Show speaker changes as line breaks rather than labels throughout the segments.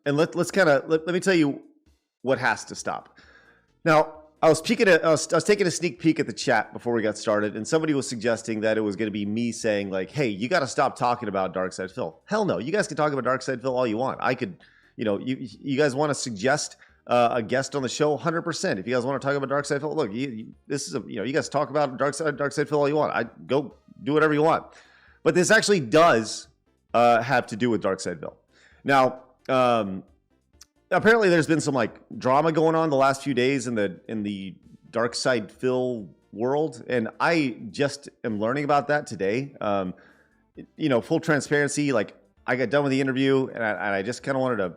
and let me tell you what has to stop. Now, I was taking a sneak peek at the chat before we got started, and somebody was suggesting that it was going to be me saying like, "Hey, you got to stop talking about Dark Side Phil." Hell no, you guys can talk about Dark Side Phil all you want. I could, you guys want to suggest a guest on the show, 100%. If you guys want to talk about Dark Side Phil, look, this is you guys talk about Dark Side Phil all you want. I go do whatever you want, but this actually does have to do with Dark Side Phil. Now, apparently there's been some like drama going on the last few days in the Dark Side Phil world, and I just am learning about that today. Full transparency, like I got done with the interview and I just kind of wanted to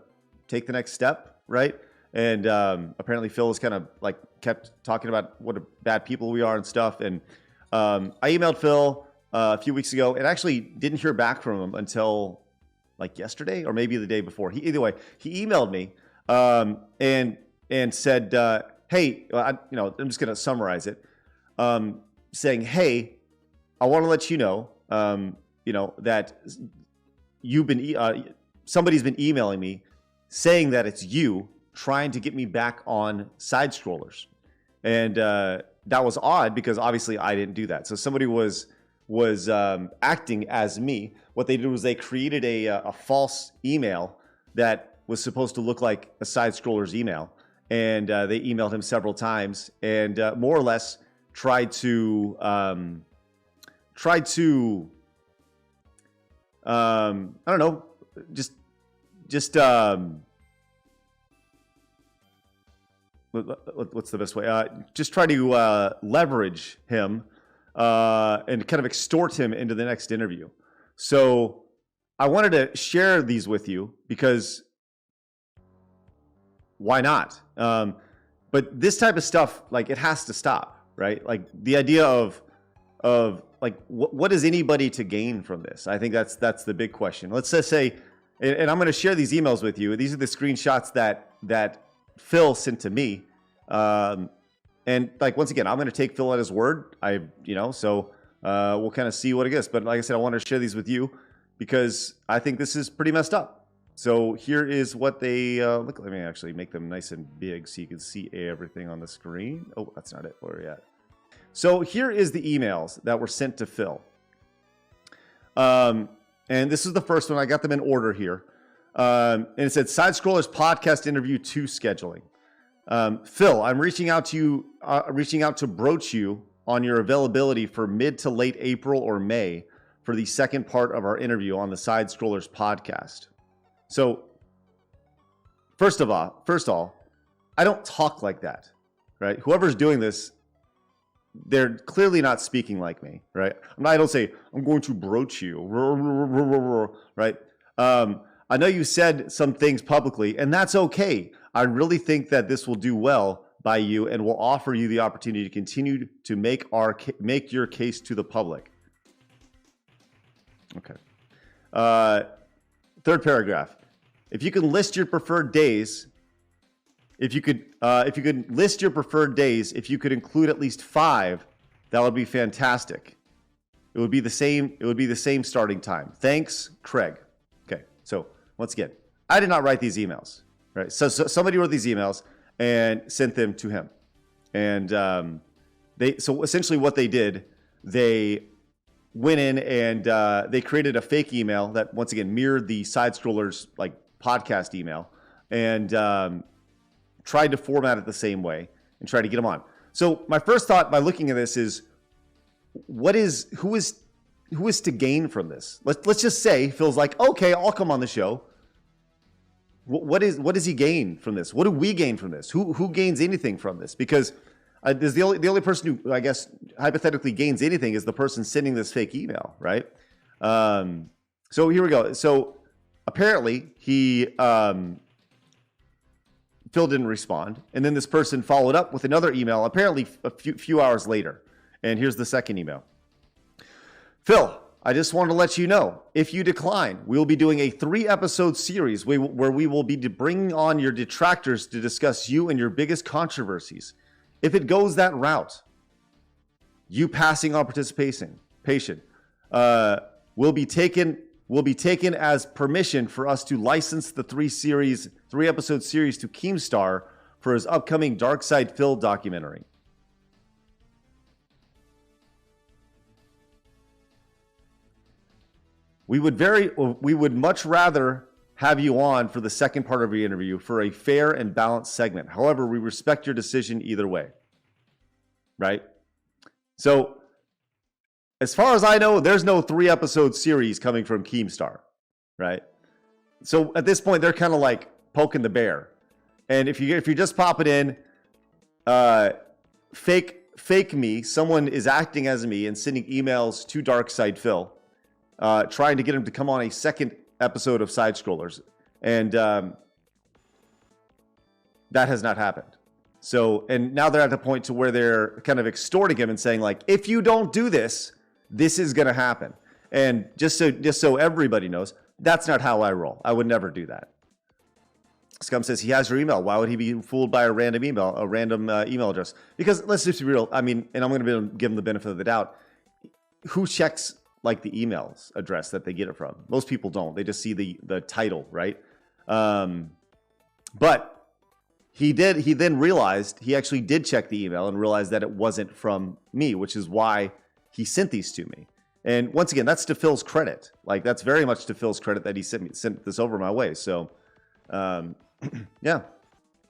take the next step, right? And apparently Phil has kind of like kept talking about what bad people we are and stuff. And I emailed Phil a few weeks ago and actually didn't hear back from him until like yesterday or maybe the day before. Either way, he emailed me and said, "Hey, I'm just going to summarize it, saying, hey, I want to let you know, that somebody's been emailing me saying that it's you trying to get me back on side scrollers." And that was odd because obviously I didn't do that. So somebody was acting as me. What they did was they created a false email that was supposed to look like a side scroller's email, and they emailed him several times and more or less tried to I don't know, just what's the best way? Just try to leverage him and kind of extort him into the next interview. So I wanted to share these with you because why not? But this type of stuff, like, it has to stop, right? Like the idea of like what is anybody to gain from this? I think that's the big question. Let's just say, and I'm going to share these emails with you. These are the screenshots that Phil sent to me. And like, once again, I'm going to take Phil at his word. So we'll kind of see what it gets. But like I said, I want to share these with you because I think this is pretty messed up. So here is what they look. Let me actually make them nice and big so you can see everything on the screen. Oh, that's not it. Where are we at? So here is the emails that were sent to Phil. And this is the first one. I got them in order here. And it said, Side Scrollers Podcast Interview 2 Scheduling. Phil, I'm reaching out to broach you on your availability for mid to late April or May for the second part of our interview on the Side Scrollers podcast. So first of all, I don't talk like that, right? Whoever's doing this, they're clearly not speaking like me, right? I don't say, I'm going to broach you, right? I know you said some things publicly, and that's okay. I really think that this will do well by you and will offer you the opportunity to continue to make your case to the public. Okay. Third paragraph. If you could list your preferred days, if you could include at least 5, that would be fantastic. It would be the same starting time. Thanks, Craig. Okay. So once again, I did not write these emails, right? So somebody wrote these emails and sent them to him. And so essentially what they did, they went in and they created a fake email that once again mirrored the Side Scrollers like podcast email and tried to format it the same way and try to get them on. So my first thought by looking at this is, who is to gain from this? Let's just say Phil's like, okay, I'll come on the show. What does he gain from this? What do we gain from this? Who gains anything from this? Because there's the only person who, I guess, hypothetically gains anything is the person sending this fake email, right? So here we go. So apparently Phil didn't respond, and then this person followed up with another email, apparently a few hours later. And here's the second email. Phil, I just want to let you know, if you decline, we will be doing a 3-episode series where we will be bringing on your detractors to discuss you and your biggest controversies. If it goes that route, you passing on participation will be taken will be taken as permission for us to license the 3-episode series to Keemstar for his upcoming Dark Side Phil documentary. We would much rather have you on for the second part of your interview for a fair and balanced segment. However, we respect your decision either way. Right? So, as far as I know, there's no 3-episode series coming from Keemstar. Right? So, at this point, they're kind of like poking the bear. And if you're just popping in, fake me, someone is acting as me and sending emails to Dark Side Phil, trying to get him to come on a second episode of Side Scrollers, and that has not happened. So, and now they're at the point to where they're kind of extorting him and saying, like, if you don't do this, this is going to happen. And just so everybody knows, that's not how I roll. I would never do that. Scum says he has your email. Why would he be fooled by a random email address? Because let's just be real. I mean, and I'm going to give him the benefit of the doubt. Who checks like the emails address that they get it from? Most people don't. They just see the title, right? But he then realized, he actually did check the email and realized that it wasn't from me, which is why he sent these to me. And once again, that's to Phil's credit. Like, that's very much to Phil's credit that he sent this over my way. So, yeah.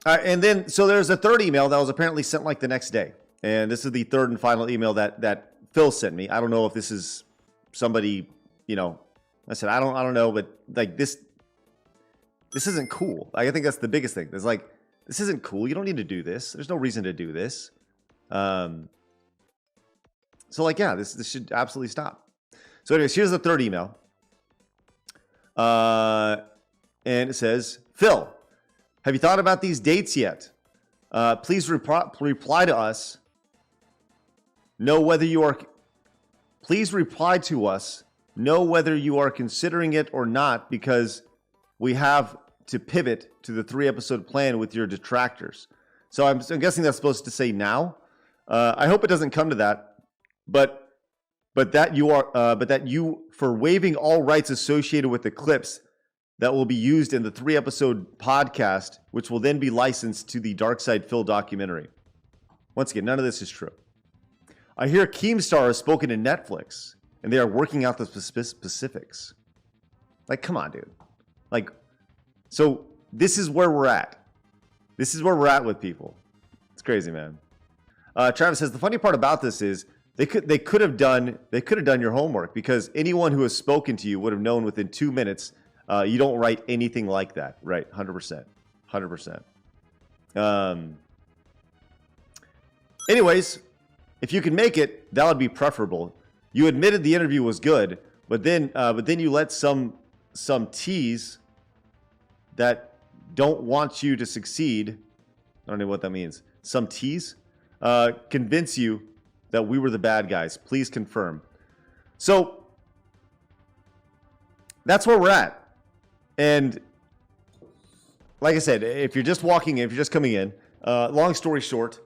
And then, so there's a third email that was apparently sent like the next day. And this is the third and final email that Phil sent me. I don't know if this is somebody, you know, I said, I don't know, but like this isn't cool. Like, I think that's the biggest thing. It's like, this isn't cool. You don't need to do this. There's no reason to do this. So like, yeah, this should absolutely stop. So anyways, here's the third email. And it says, Phil, have you thought about these dates yet? Please reply to us. Please reply to us. Know whether you are considering it or not, because we have to pivot to the 3-episode plan with your detractors. So I'm guessing that's supposed to say now. I hope it doesn't come to that, but that you for waiving all rights associated with the clips that will be used in the 3-episode podcast, which will then be licensed to the Dark Side Phil documentary. Once again, none of this is true. I hear Keemstar has spoken to Netflix, and they are working out the specifics. Like, come on, dude. Like, so this is where we're at. This is where we're at with people. It's crazy, man. Travis says the funny part about this is they could have done your homework, because anyone who has spoken to you would have known within 2 minutes. You don't write anything like that, right? 100%. Anyways, if you can make it, that would be preferable. You admitted the interview was good, but then you let some tease that don't want you to succeed. I don't know what that means. Some tease convince you that we were the bad guys. Please confirm. So that's where we're at. And like I said, if you're just coming in, long story short,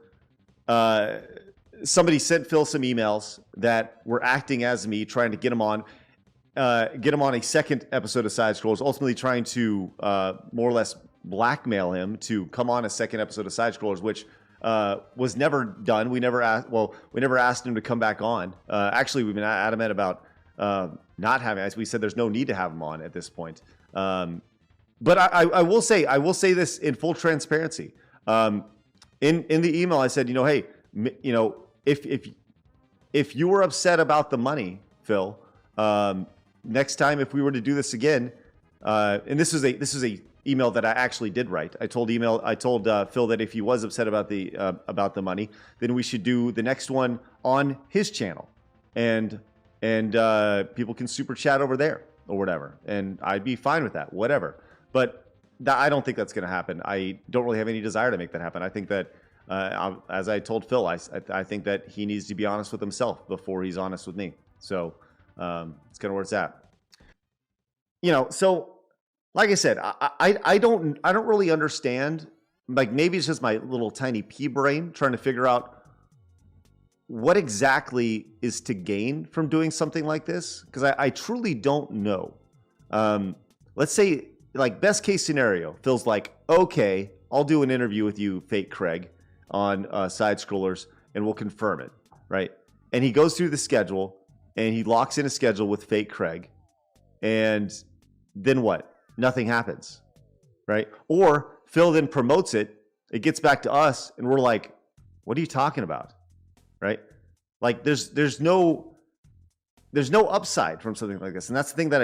somebody sent Phil some emails that were acting as me, trying to get him on a second episode of Side Scrollers, ultimately trying to more or less blackmail him to come on a second episode of Side Scrollers, which was never done. We never asked him to come back on. Actually, we've been adamant about not having, as we said, there's no need to have him on at this point. But I will say this in full transparency. In the email, I said, hey, if you were upset about the money, Phil, next time if we were to do this again, and this is a email that I actually did write. I told Phil that if he was upset about the money, then we should do the next one on his channel, and people can super chat over there or whatever, and I'd be fine with that, whatever. But I don't think that's going to happen. I don't really have any desire to make that happen. I think that, as I told Phil, I think that he needs to be honest with himself before he's honest with me. So it's kind of where it's at. So like I said, I don't really understand. Like, maybe it's just my little tiny pea brain trying to figure out what exactly is to gain from doing something like this, because I truly don't know. Let's say, like, best case scenario, Phil's like, okay, I'll do an interview with you, Fake Craig, on Side Scrollers, and we'll confirm it, right? And he goes through the schedule, and he locks in a schedule with Fake Craig, and then what? Nothing happens, right? Or Phil then promotes it, it gets back to us, and we're like, what are you talking about, right? Like, there's no upside from something like this, and that's the thing that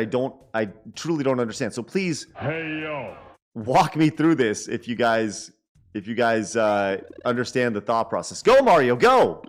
I truly don't understand. So please,
Hey yo,
walk me through this if you guys understand the thought process. Go, Mario, go.